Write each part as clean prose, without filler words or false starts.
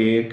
1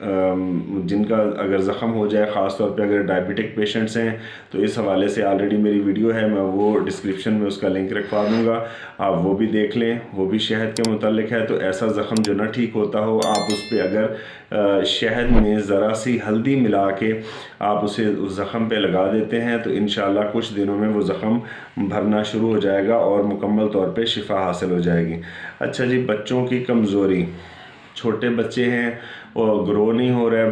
جن کا اگر زخم ہو جائے، خاص طور پہ اگر ڈائبٹک پیشنٹس ہیں تو اس حوالے سے آلریڈی میری ویڈیو ہے، میں وہ ڈسکرپشن میں اس کا لنک رکھوا دوں گا، آپ وہ بھی دیکھ لیں، وہ بھی شہد کے متعلق ہے۔ تو ایسا زخم جو نہ ٹھیک ہوتا ہو، آپ اس پہ اگر شہد میں ذرا سی ہلدی ملا کے آپ اسے اس زخم پہ لگا دیتے ہیں تو انشاءاللہ کچھ دنوں میں وہ زخم بھرنا شروع ہو جائے گا اور مکمل طور پہ شفا حاصل ہو جائے گی۔ اچھا جی، بچوں کی کمزوری، چھوٹے بچے ہیں اور گرو نہیں ہو رہا ہے،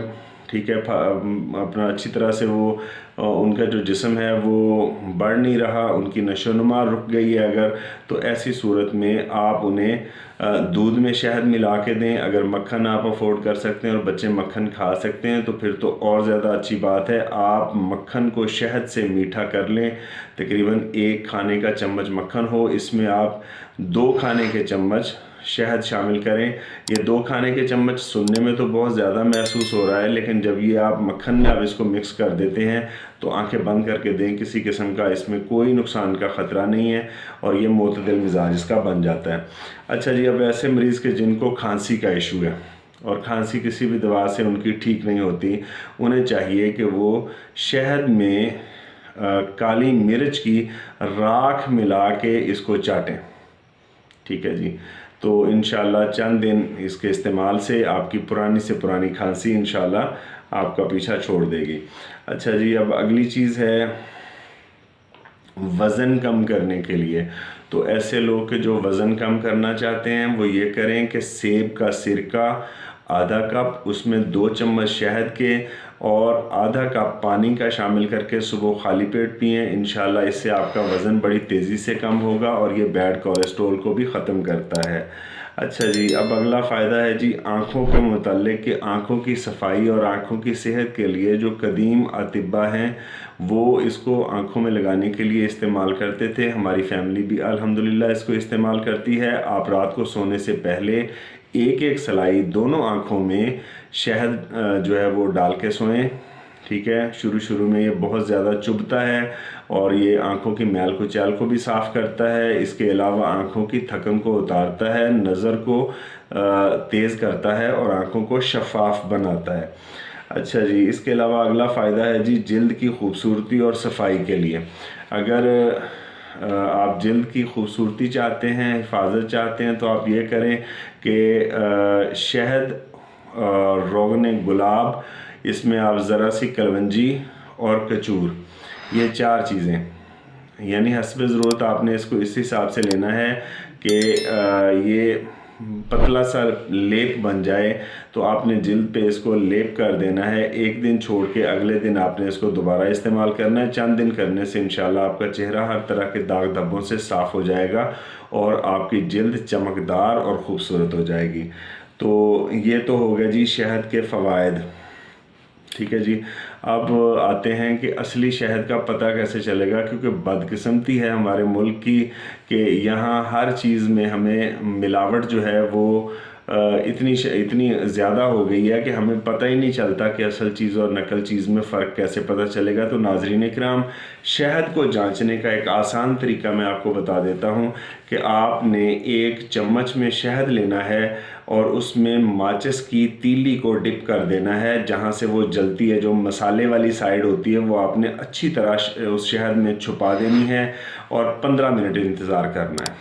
ٹھیک ہے، اپنا اچھی طرح سے وہ ان کا جو جسم ہے وہ بڑھ نہیں رہا، ان کی نشو و نما رک گئی ہے اگر، تو ایسی صورت میں آپ انہیں دودھ میں شہد ملا کے دیں۔ اگر مکھن آپ افورڈ کر سکتے ہیں اور بچے مکھن کھا سکتے ہیں تو پھر تو اور زیادہ اچھی بات ہے۔ آپ مکھن کو شہد سے میٹھا کر لیں، تقریباً 1 کھانے کا چمچ مکھن ہو، اس میں آپ 2 کھانے کے چمچ شہد شامل کریں۔ یہ 2 کھانے کے چمچ سننے میں تو بہت زیادہ محسوس ہو رہا ہے، لیکن جب یہ آپ مکھن میں آپ اس کو مکس کر دیتے ہیں تو آنکھیں بند کر کے دیں، کسی قسم کا اس میں کوئی نقصان کا خطرہ نہیں ہے اور یہ معتدل مزاج اس کا بن جاتا ہے۔ اچھا جی، اب ایسے مریض کے جن کو کھانسی کا ایشو ہے اور کھانسی کسی بھی دوا سے ان کی ٹھیک نہیں ہوتی، انہیں چاہیے کہ وہ شہد میں کالی مرچ کی راکھ ملا کے اس کو چاٹیں، ٹھیک ہے جی۔ تو انشاءاللہ چند دن اس کے استعمال سے آپ کی پرانی سے پرانی کھانسی انشاءاللہ آپ کا پیچھا چھوڑ دے گی۔ اچھا جی، اب اگلی چیز ہے وزن کم کرنے کے لیے۔ تو ایسے لوگ کہ جو وزن کم کرنا چاہتے ہیں وہ یہ کریں کہ سیب کا سرکہ آدھا کپ، اس میں 2 چمچ شہد کے اور آدھا کپ پانی کا شامل کر کے صبح خالی پیٹ پئیں۔ انشاءاللہ اس سے آپ کا وزن بڑی تیزی سے کم ہوگا اور یہ بیڈ کولیسٹرول کو بھی ختم کرتا ہے۔ اچھا جی، اب اگلا فائدہ ہے جی آنکھوں کے متعلق، کہ آنکھوں کی صفائی اور آنکھوں کی صحت کے لیے جو قدیم اطباء ہیں وہ اس کو آنکھوں میں لگانے کے لیے استعمال کرتے تھے۔ ہماری فیملی بھی الحمدللہ اس کو استعمال کرتی ہے۔ آپ رات کو سونے سے پہلے 1 سلائی دونوں آنکھوں میں شہد جو ہے وہ ڈال کے سوئیں، ٹھیک ہے۔ شروع میں یہ بہت زیادہ چبھتا ہے اور یہ آنکھوں کی میل کچیل کو بھی صاف کرتا ہے، اس کے علاوہ آنکھوں کی تھکن کو اتارتا ہے، نظر کو تیز کرتا ہے اور آنکھوں کو شفاف بناتا ہے۔ اچھا جی، اس کے علاوہ اگلا فائدہ ہے جی جلد کی خوبصورتی اور صفائی کے لیے۔ اگر آپ جلد کی خوبصورتی چاہتے ہیں، حفاظت چاہتے ہیں تو آپ یہ کریں کہ شہد، روغن گلاب، اس میں آپ ذرا سی کلونجی اور کچور، یہ 4 چیزیں، یعنی حسب ضرورت آپ نے اس کو اس حساب سے لینا ہے کہ یہ پتلا سا لیپ بن جائے تو آپ نے جلد پہ اس کو لیپ کر دینا ہے۔ 1 دن چھوڑ کے اگلے دن آپ نے اس کو دوبارہ استعمال کرنا ہے۔ چند دن کرنے سے انشاءاللہ آپ کا چہرہ ہر طرح کے داغ دھبوں سے صاف ہو جائے گا اور آپ کی جلد چمکدار اور خوبصورت ہو جائے گی۔ تو یہ تو ہو گیا جی شہد کے فوائد، ٹھیک ہے جی۔ اب آتے ہیں کہ اصلی شہد کا پتہ کیسے چلے گا، کیونکہ بدقسمتی ہے ہمارے ملک کی کہ یہاں ہر چیز میں ہمیں ملاوٹ جو ہے وہ اتنی زیادہ ہو گئی ہے کہ ہمیں پتہ ہی نہیں چلتا کہ اصل چیز اور نقل چیز میں فرق کیسے پتہ چلے گا۔ تو ناظرین اکرام، شہد کو جانچنے کا ایک آسان طریقہ میں آپ کو بتا دیتا ہوں کہ آپ نے 1 چمچ میں شہد لینا ہے اور اس میں ماچس کی تیلی کو ڈپ کر دینا ہے، جہاں سے وہ جلتی ہے، جو مسالے والی سائیڈ ہوتی ہے وہ آپ نے اچھی طرح اس شہد میں چھپا دینی ہے اور 15 منٹ انتظار کرنا ہے۔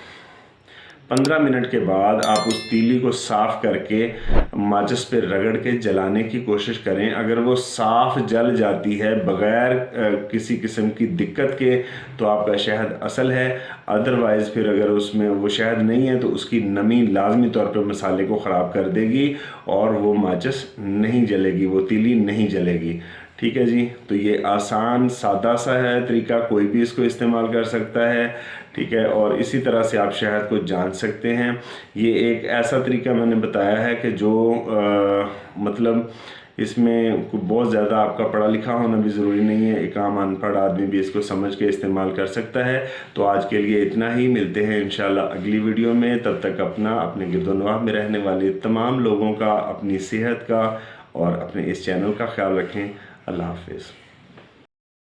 15 منٹ کے بعد آپ اس تیلی کو صاف کر کے ماچس پہ رگڑ کے جلانے کی کوشش کریں۔ اگر وہ صاف جل جاتی ہے بغیر کسی قسم کی دقت کے تو آپ کا شہد اصل ہے، ادروائز پھر اگر اس میں وہ شہد نہیں ہے تو اس کی نمی لازمی طور پہ مسالے کو خراب کر دے گی اور وہ ماچس نہیں جلے گی، وہ تیلی نہیں جلے گی، ٹھیک ہے جی۔ تو یہ آسان سادہ سا ہے طریقہ، کوئی بھی اس کو استعمال کر سکتا ہے، ٹھیک ہے۔ اور اسی طرح سے آپ شہد کو جانچ سکتے ہیں۔ یہ ایک ایسا طریقہ میں نے بتایا ہے کہ جو مطلب اس میں بہت زیادہ آپ کا پڑھا لکھا ہونا بھی ضروری نہیں ہے، ایک عام ان پڑھ آدمی بھی اس کو سمجھ کے استعمال کر سکتا ہے۔ تو آج کے لیے اتنا ہی، ملتے ہیں انشاءاللہ اگلی ویڈیو میں۔ تب تک اپنے گرد و نواح میں رہنے والے تمام لوگوں کا، اپنی صحت کا اور اپنے اس چینل کا خیال رکھیں۔ اللہ حافظ۔